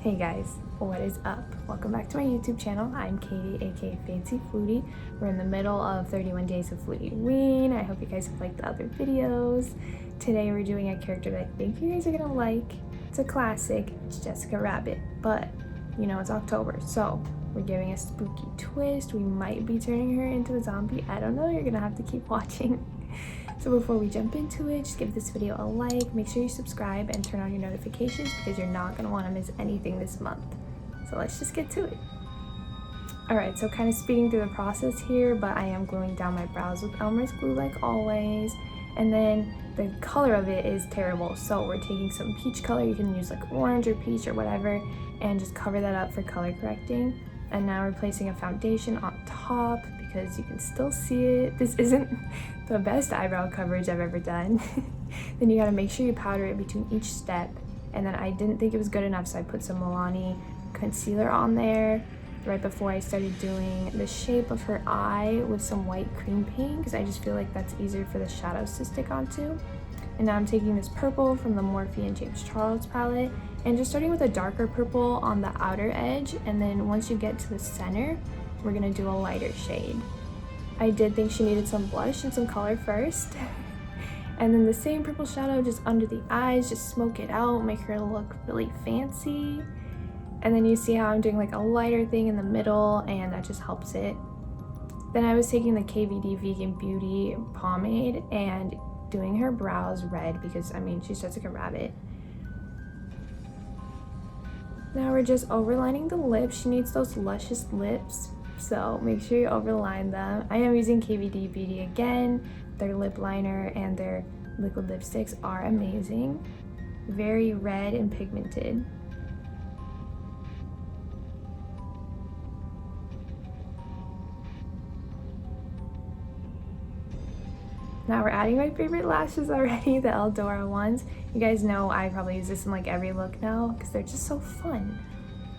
Hey guys, what is up? Welcome back to my YouTube channel. I'm Katie, aka Fancy Flutie. We're in the middle of 31 days of FLUTIEWEEN. I hope you guys have liked the other videos. Today we're doing a character that I think you guys are gonna like. It's a classic, it's Jessica Rabbit, but you know it's October, so we're giving a spooky twist. We might be turning her into a zombie. I don't know, you're gonna have to keep watching. So before we jump into it, just give this video a like, make sure you subscribe and turn on your notifications because you're not going to want to miss anything this month. So let's just get to it. Alright, so kind of speeding through the process here, but I am gluing down my brows with Elmer's glue like always. And then the color of it is terrible, so we're taking some peach color. You can use like orange or peach or whatever and just cover that up for color correcting. And now we're placing a foundation on top because you can still see it. This isn't the best eyebrow coverage I've ever done. Then you gotta make sure you powder it between each step. And then I didn't think it was good enough, so I put some Milani concealer on there right before I started doing the shape of her eye with some white cream paint because I just feel like that's easier for the shadows to stick onto. And now I'm taking this purple from the Morphe and James Charles palette and just starting with a darker purple on the outer edge, and then once you get to the center, we're gonna do a lighter shade. I did think she needed some blush and some color first. And then the same purple shadow just under the eyes, just smoke it out, make her look really fancy. And then you see how I'm doing like a lighter thing in the middle, and that just helps it. Then I was taking the KVD Vegan Beauty pomade and doing her brows red because, I mean, she's Jessica Rabbit. Now we're just overlining the lips. She needs those luscious lips, so make sure you overline them. I am using KVD Beauty again. Their lip liner and their liquid lipsticks are amazing. Very red and pigmented. Now we're adding my favorite lashes already, the Eldora ones. You guys know I probably use this in like every look now because they're just so fun.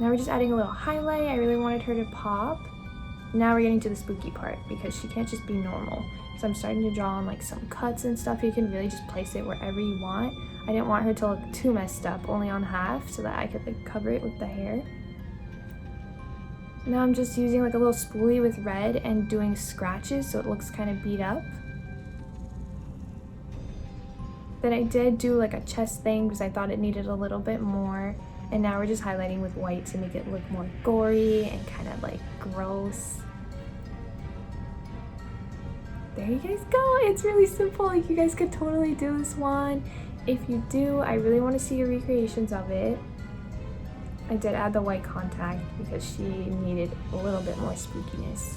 Now we're just adding a little highlight. I really wanted her to pop. Now we're getting to the spooky part because she can't just be normal. So I'm starting to draw on like some cuts and stuff. You can really just place it wherever you want. I didn't want her to look too messed up, only on half, so that I could like cover it with the hair. Now I'm just using like a little spoolie with red and doing scratches so it looks kind of beat up. Then I did do like a chest thing because I thought it needed a little bit more. And now we're just highlighting with white to make it look more gory and kind of like gross. There you guys go. It's really simple. Like, you guys could totally do this one. If you do, I really want to see your recreations of it. I did add the white contact because she needed a little bit more spookiness.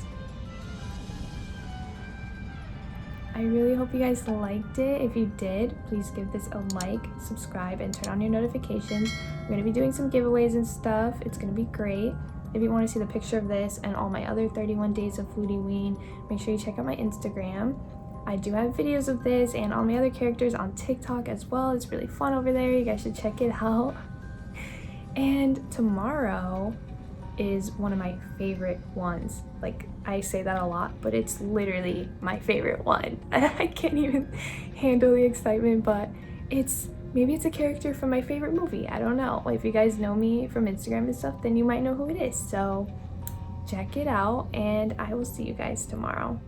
I really hope you guys liked it. If you did, please give this a like, subscribe, and turn on your notifications. I'm going to be doing some giveaways and stuff. It's going to be great. If you want to see the picture of this and all my other 31 days of FLUTIEWEEN, make sure you check out my Instagram. I do have videos of this and all my other characters on TikTok as well. It's really fun over there. You guys should check it out. And tomorrow is one of my favorite ones. Like, I say that a lot, but it's literally my favorite one. I can't even handle the excitement, but maybe it's a character from my favorite movie. I don't know. If you guys know me from Instagram and stuff, then you might know who it is. So check it out, and I will see you guys tomorrow.